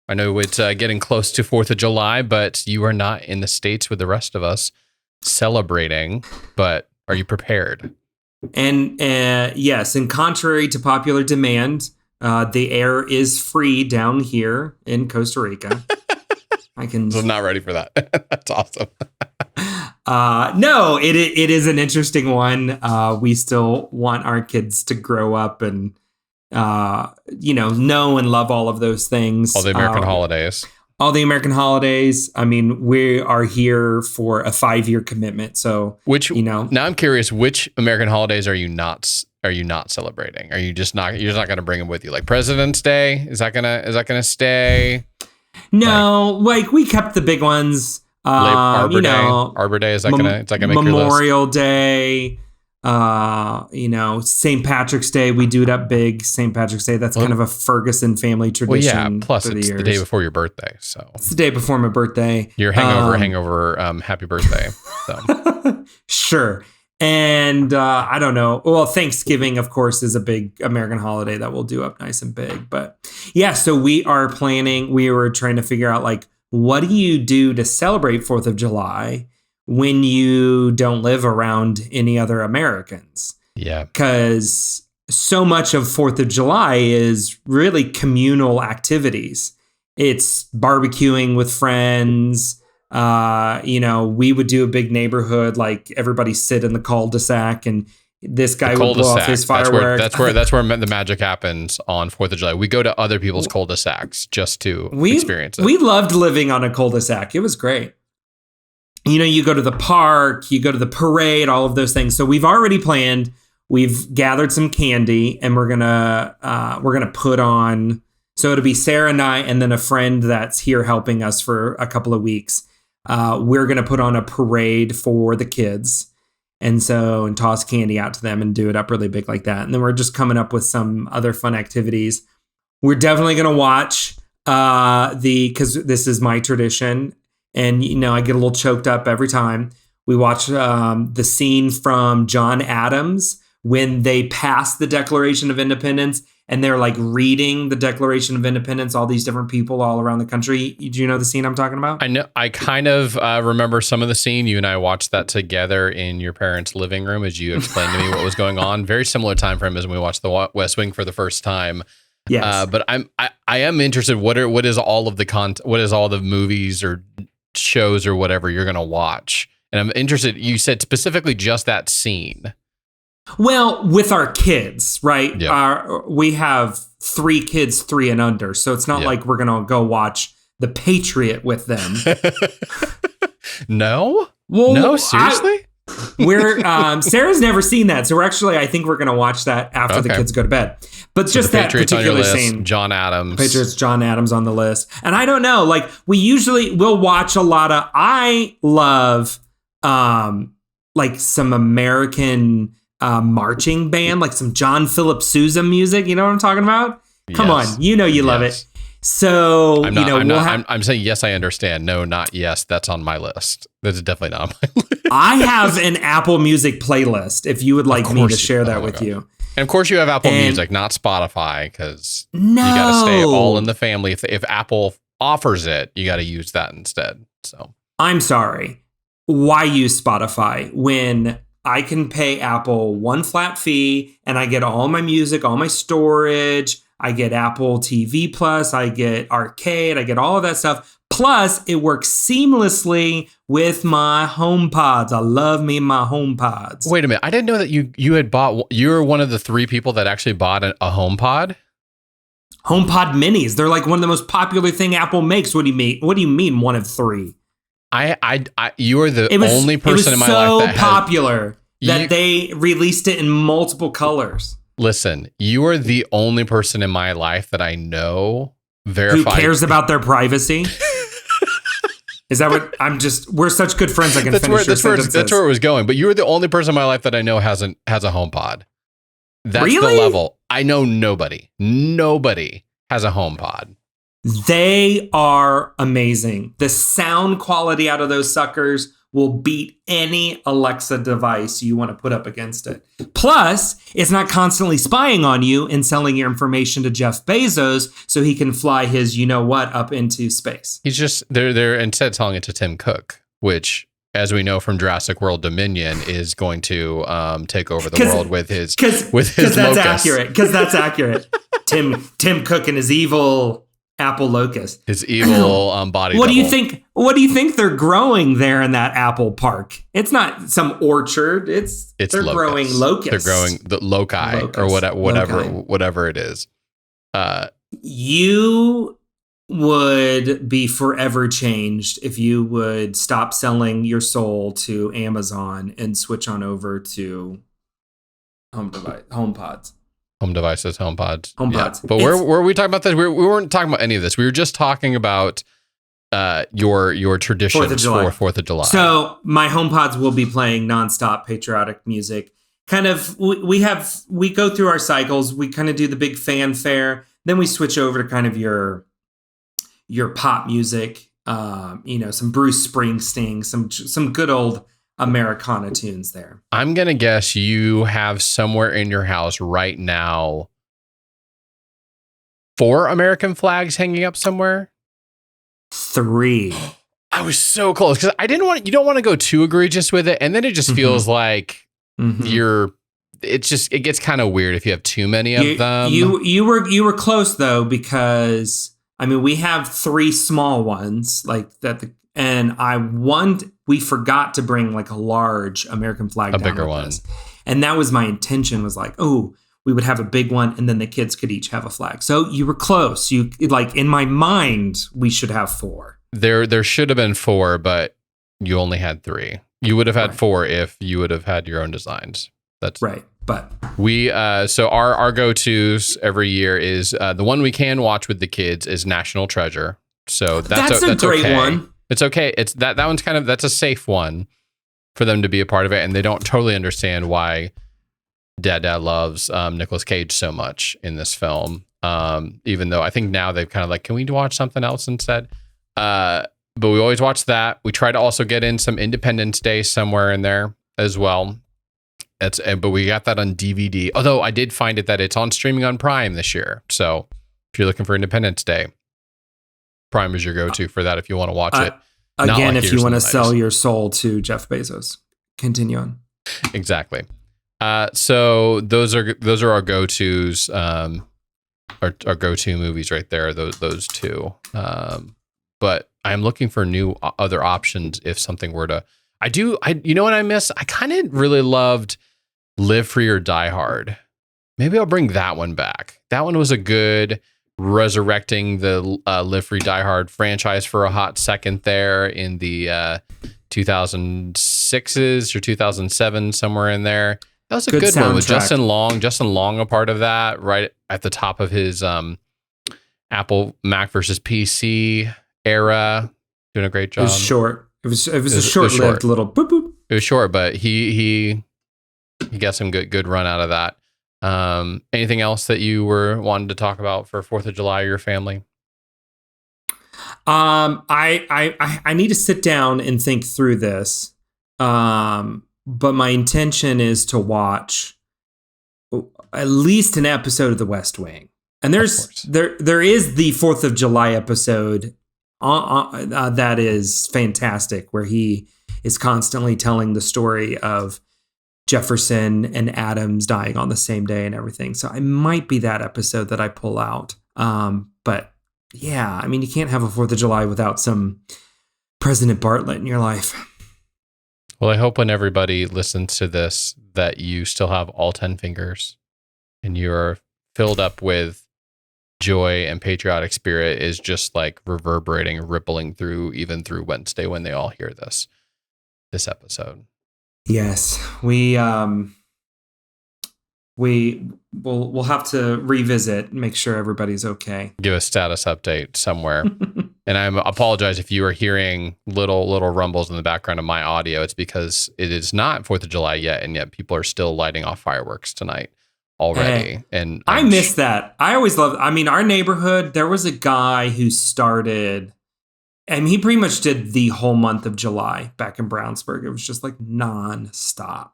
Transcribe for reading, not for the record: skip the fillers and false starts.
I know it's getting close to 4th of July, but you are not in the States with the rest of us celebrating. But are you prepared? And yes, and contrary to popular demand, the air is free down here in Costa Rica. I'm not ready for that. That's awesome. No, it is an interesting one. We still want our kids to grow up and know and love all of those things. All the American holidays. All the American holidays. I mean, we are here for a 5-year commitment. So, now I'm curious, which American holidays are you not celebrating? Are you just not going to bring them with you? Like President's Day? Is that gonna stay? No, like we kept the big ones. Arbor Day. Arbor Day, is that gonna make Memorial your list? Day. St. Patrick's Day, we do it up big. St. Patrick's Day, that's kind of a Ferguson family tradition. Well, yeah. Plus, it's the day before your birthday, so it's the day before my birthday. Your hangover. Happy birthday. So. Sure. And I don't know. Well, Thanksgiving, of course, is a big American holiday that we'll do up nice and big. But yeah, so we were trying to figure out, like, what do you do to celebrate 4th of July when you don't live around any other Americans? Yeah. Because so much of 4th of July is really communal activities. It's barbecuing with friends. We would do a big neighborhood, like everybody sit in the cul-de-sac and this guy would blow off his fireworks. That's where the magic happens on 4th of July. We go to other people's cul-de-sacs just to experience it. We loved living on a cul-de-sac. It was great. You go to the park, you go to the parade, all of those things. So we've already planned. We've gathered some candy, and we're gonna put on. So it'll be Sarah and I, and then a friend that's here helping us for a couple of weeks. We're gonna put on a parade for the kids, and toss candy out to them and do it up really big like that. And then we're just coming up with some other fun activities. We're definitely gonna watch because this is my tradition. And, I get a little choked up every time we watch the scene from John Adams when they pass the Declaration of Independence and they're like reading the Declaration of Independence, all these different people all around the country. Do you know the scene I'm talking about? I know. I kind of remember some of the scene. You and I watched that together in your parents' living room as you explained to me what was going on. Very similar time frame as when we watched The West Wing for the first time. Yes. But I am interested. What is all of the what is all the movies or shows or whatever you're going to watch? And I'm interested, you said specifically just that scene. Well, with our kids, right? Yep. We have 3 kids, 3 and under. So it's not like we're going to go watch The Patriot with them. No? Well, no, seriously? Sarah's never seen that. So I think we're going to watch that after the kids go to bed. But just that particular scene. John Adams. Patriots, John Adams on the list. And I don't know, like we'll watch a lot of, I love like some American marching band, like some John Philip Sousa music. You know what I'm talking about? Come on. You love it. So, I'm saying, yes, I understand. No, not yes. That's on my list. That's definitely not on my list. I have an Apple Music playlist if you would like me to share that with you. And of course you have Apple Music, not Spotify, because you got to stay all in the family. If Apple offers it, you got to use that instead. So I'm sorry. Why use Spotify when I can pay Apple one flat fee and I get all my music, all my storage, I get Apple TV Plus, I get Arcade, I get all of that stuff. Plus, it works seamlessly with my HomePods. I love me my HomePods. Wait a minute. I didn't know that you had bought, you were one of the 3 people that actually bought a HomePod? HomePod minis. They're like one of the most popular thing Apple makes. What do you mean? What do you mean one of 3? You are the only person in my life that so popular that they released it in multiple colors. Listen, you are the only person in my life that I know verified. Who cares about their privacy? Is that what we're such good friends I can finish your sentences. That's where it was going. But you are the only person in my life that I know has a HomePod. That's really? The level. I know nobody has a HomePod. They are amazing. The sound quality out of those suckers will beat any Alexa device you want to put up against it. Plus, it's not constantly spying on you and selling your information to Jeff Bezos so he can fly his you-know-what up into space. He's just, they're instead selling it to Tim Cook, which, as we know from Jurassic World Dominion, is going to take over the world with his Because that's accurate. Because that's accurate. Tim Cook and his evil apple locust. His evil body. What do you think? What do you think they're growing there in that apple park? It's not some orchard. It's they're locusts. Growing locusts. They're growing the loci or whatever it is. You would be forever changed if you would stop selling your soul to Amazon and switch on over to HomePods. Home devices, HomePods. Yeah. But where were we talking about this? We weren't talking about any of this. We were just talking about your traditions for 4th of July. So my HomePods will be playing nonstop patriotic music. Kind of, we go through our cycles. We kind of do the big fanfare. Then we switch over to kind of your pop music. Some Bruce Springsteen, some good old Americana tunes there. I'm going to guess you have somewhere in your house right now 4 American flags hanging up somewhere. 3. I was so close because you don't want to go too egregious with it. And then it just feels like it gets kind of weird if you have too many of them. You were close though, because I mean, we have 3 small ones like that. And we forgot to bring like a large American flag, a bigger one. And that was my intention, was like, we would have a big one and then the kids could each have a flag. So you were close. You like, in my mind, we should have 4. There should have been 4, but you only had 3. You would have had 4 if you would have had your own designs. That's right. But we, so our go-tos every year is the one we can watch with the kids is National Treasure. So that's a great okay. one. It's okay. It's that one's that's a safe one for them to be a part of it. And they don't totally understand why Dad loves Nicolas Cage so much in this film. Even though I think now they've kind of like, can we watch something else instead? But we always watch that. We try to also get in some Independence Day somewhere in there as well. But we got that on DVD. Although I did find it that it's on streaming on Prime this year. So if you're looking for Independence Day, Prime is your go-to for that if you want to watch it. Again, if you want to sell your soul to Jeff Bezos. Continue on. Exactly. So those are our go-tos, our go-to movies right there. Those 2. But I'm looking for other options if something were to. You know what I miss? I kind of really loved Live Free or Die Hard. Maybe I'll bring that one back. That one was a good resurrecting the Live Free Die Hard franchise for a hot second there in the 2006s or 2007, somewhere in there. That was a good one with Justin Long. Justin Long, a part of that, right at the top of his Apple Mac versus PC era, doing a great job. It was short. It was a short-lived little boop boop. It was short, but he got some good run out of that. Anything else that you were wanting to talk about for 4th of July or your family? I need to sit down and think through this. But my intention is to watch at least an episode of The West Wing. And there is the 4th of July episode that is fantastic, where he is constantly telling the story of Jefferson and Adams dying on the same day and everything. So it might be that episode that I pull out. But yeah, I mean, you can't have a 4th of July without some President Bartlett in your life. Well, I hope when everybody listens to this that you still have all 10 fingers and you're filled up with joy and patriotic spirit is just like reverberating, rippling through, even through Wednesday when they all hear this episode. Yes, we'll have to revisit, make sure everybody's okay. Give a status update somewhere. And I apologize if you are hearing little rumbles in the background of my audio. It's because it is not 4th of July yet, and yet people are still lighting off fireworks tonight already. And I miss that. I always loved. I mean, our neighborhood, there was a guy who started And he pretty much did the whole month of July back in Brownsburg. It was just like nonstop.